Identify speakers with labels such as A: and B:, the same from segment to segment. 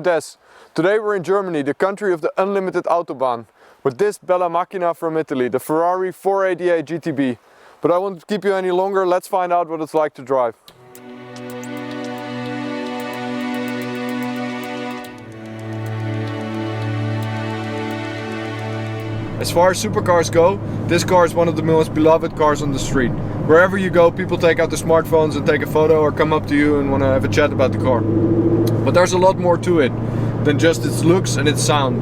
A: I'm Des. Today we're in Germany, the country of the unlimited Autobahn, with this bella macchina from Italy, the Ferrari 488 GTB. But I won't keep you any longer, let's find out what it's like to drive. As far as supercars go, this car is one of the most beloved cars on the street. Wherever you go, people take out their smartphones and take a photo or come up to you and want to have a chat about the car. But there's a lot more to it than just its looks and its sound.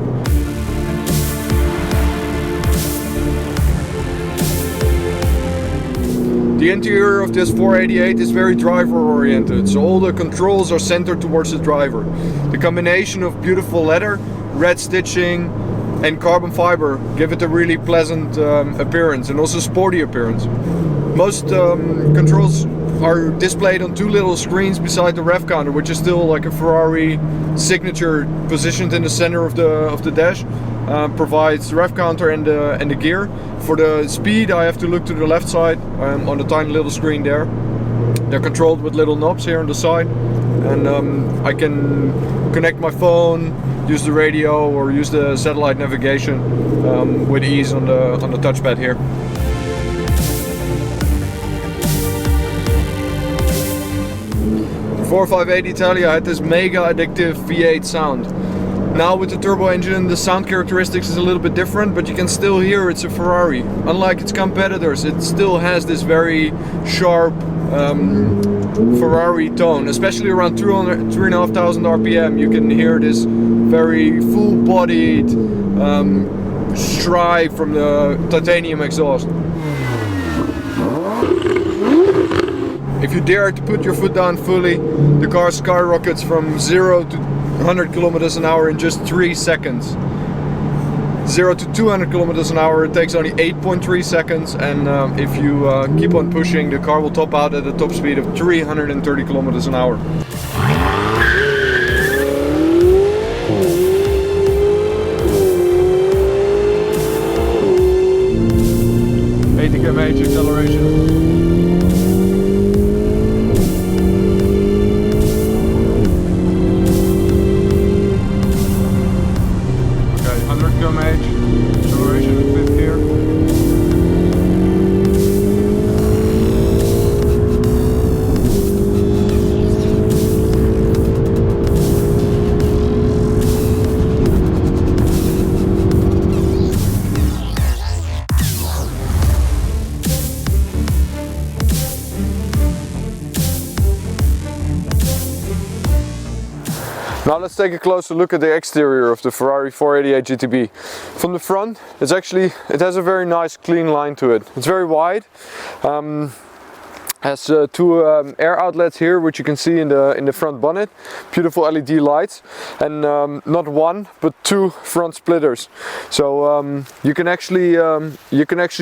A: The interior of this 488 is very driver oriented, so all the controls are centered towards the driver. The combination of beautiful leather, red stitching and carbon fiber give it a really pleasant appearance and also sporty appearance. Most controls are displayed on two little screens beside the rev counter, which is still like a Ferrari signature positioned in the center of the dash. Provides the rev counter and the gear. For the speed I have to look to the left side on the tiny little screen there. They're controlled with little knobs here on the side, and I can connect my phone, use the radio or use the satellite navigation with ease on the touchpad here. The 458 Italia had this mega addictive V8 sound. Now with the turbo engine the sound characteristics is a little bit different, but you can still hear it's a Ferrari. Unlike its competitors, it still has this very sharp Ferrari tone, especially around 3,500 RPM. You can hear this very full-bodied strive from the titanium exhaust. If you dare to put your foot down fully, the car skyrockets from 0 to 100 kilometers an hour in just 3 seconds. 0 to 200 kilometers an hour it takes only 8.3 seconds, and if you keep on pushing, the car will top out at a top speed of 330 kilometers an hour. 80 km/h acceleration. Acceleration in fifth gear. Now let's take a closer look at the exterior of the Ferrari 488 GTB. From the front, it has a very nice clean line to it. It's very wide. Has two air outlets here, which you can see in the front bonnet. Beautiful LED lights, and not one but two front splitters. So you can actually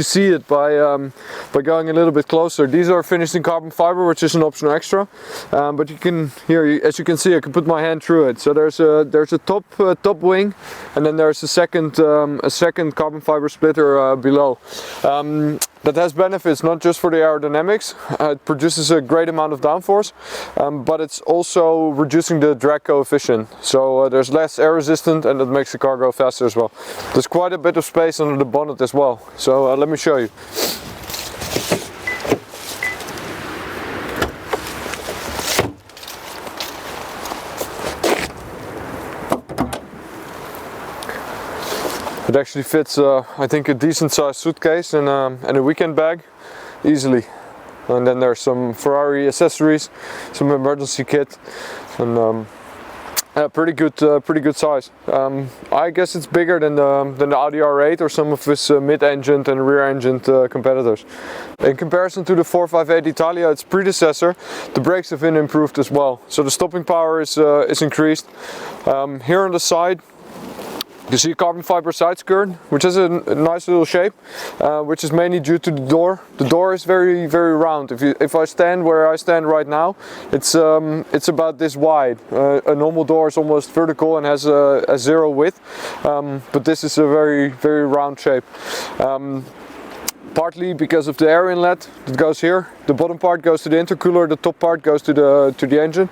A: see it by going a little bit closer. These are finished in carbon fiber, which is an optional extra. But you can as you can see, I can put my hand through it. So there's a top wing, and then there's a second carbon fiber splitter below. That has benefits not just for the aerodynamics. It produces a great amount of downforce, but it's also reducing the drag coefficient. So there's less air resistant, and that makes the car go faster as well. There's quite a bit of space under the bonnet as well. So let me show you. It actually fits, I think, a decent sized suitcase and a weekend bag easily. And then there's some Ferrari accessories, some emergency kit, and pretty good size. I guess it's bigger than the Audi R8 or some of its mid-engined and rear-engined competitors. In comparison to the 458 Italia, its predecessor, the brakes have been improved as well. So the stopping power is increased. Here on the side, you see a carbon fiber side skirt, which has a nice little shape, which is mainly due to the door. The door is very round. If I stand where I stand right now, it's about this wide. A normal door is almost vertical and has a zero width, but this is a very round shape. Partly because of the air inlet that goes here. The bottom part goes to the intercooler, the top part goes to the engine.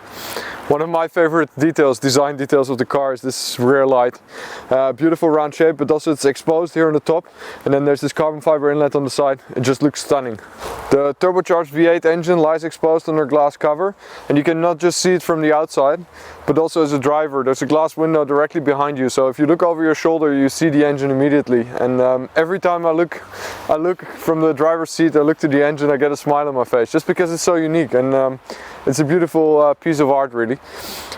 A: One of my favorite details, design details of the car is this rear light. Beautiful round shape, but also it's exposed here on the top, and then there's this carbon fiber inlet on the side. It just looks stunning. The turbocharged V8 engine lies exposed under glass cover, and you can not just see it from the outside, but also as a driver. There's a glass window directly behind you, so if you look over your shoulder you see the engine immediately. And every time I look from the driver's seat, I look to the engine, I get a smile on my face, just because it's so unique, and it's a beautiful piece of art really.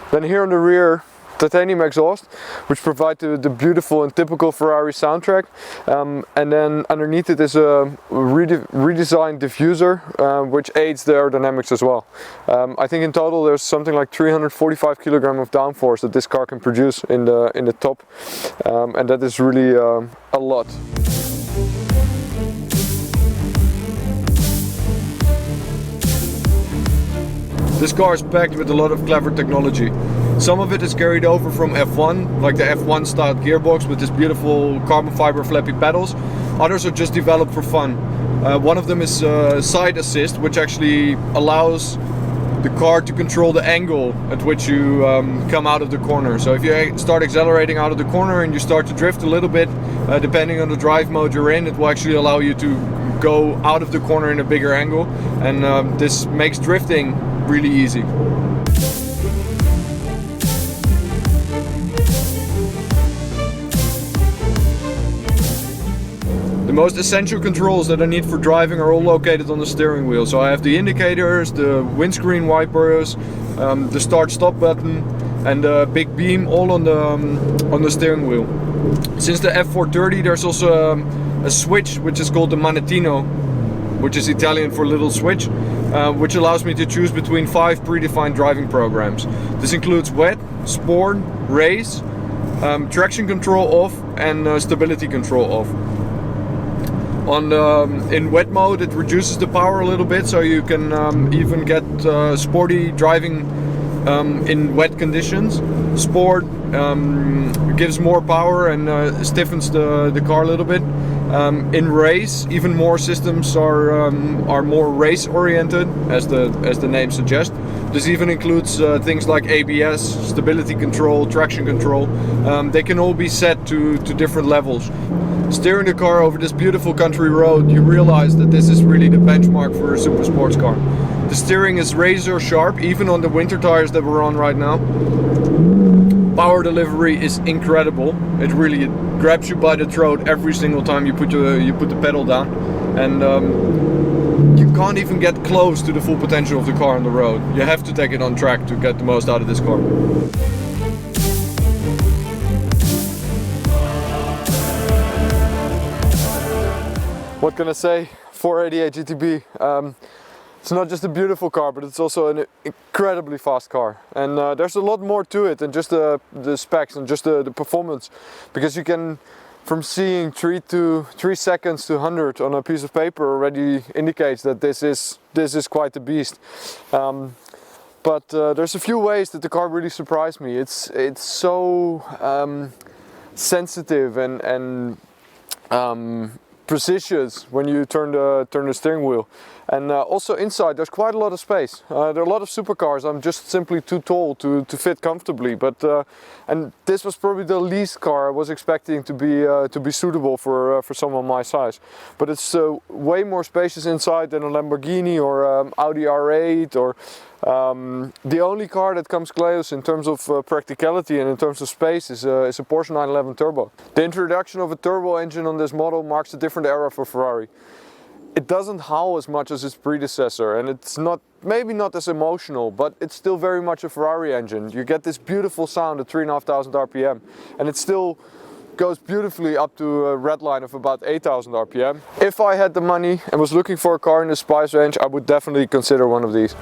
A: Then here on the rear, titanium exhaust, which provide the beautiful and typical Ferrari soundtrack, and then underneath it is a redesigned diffuser, which aids the aerodynamics as well. I think in total there's something like 345 kilograms of downforce that this car can produce in the top, and that is really a lot. This car is packed with a lot of clever technology. Some of it is carried over from F1, like the F1 style gearbox with this beautiful carbon fiber flappy pedals. Others are just developed for fun. One of them is side assist, which actually allows the car to control the angle at which you come out of the corner. So if you start accelerating out of the corner and you start to drift a little bit, depending on the drive mode you're in, it will actually allow you to go out of the corner in a bigger angle, and this makes drifting really easy. The most essential controls that I need for driving are all located on the steering wheel. So I have the indicators, the windscreen wipers, the start-stop button, and the big beam all on the steering wheel. Since the F430, there's also a switch which is called the manettino, which is Italian for little switch, which allows me to choose between 5 predefined driving programs. This includes wet, sport, race, traction control off, and stability control off. In wet mode it reduces the power a little bit, so you can even get sporty driving in wet conditions. Sport gives more power and stiffens the car a little bit. In race, even more systems are more race oriented, as the name suggests. This even includes things like ABS, stability control, traction control. They can all be set to different levels. Steering the car over this beautiful country road, you realize that this is really the benchmark for a super sports car. The steering is razor sharp, even on the winter tires that we're on right now. Power delivery is incredible. It really grabs you by the throat every single time you put the pedal down, and you can't even get close to the full potential of the car on the road. You have to take it on track to get the most out of this car. What can I say? 488 GTB. It's not just a beautiful car, but it's also an incredibly fast car. And there's a lot more to it than just the specs and just the performance, because you can, from seeing 3 seconds to 100 on a piece of paper, already indicates that this is quite a beast. But there's a few ways that the car really surprised me. It's so sensitive and precious when you turn the steering wheel, and also inside there's quite a lot of space. There are a lot of supercars I'm just simply too tall to fit comfortably, but and this was probably the least car I was expecting to be suitable for someone my size. But it's way more spacious inside than a Lamborghini or Audi R8 or the only car that comes close in terms of practicality and in terms of space is a Porsche 911 Turbo. The introduction of a turbo engine on this model marks a different era for Ferrari. It doesn't howl as much as its predecessor, and it's maybe not as emotional, but it's still very much a Ferrari engine. You get this beautiful sound at 3,500 RPM, and it still goes beautifully up to a red line of about 8,000 RPM. If I had the money and was looking for a car in the price range, I would definitely consider one of these.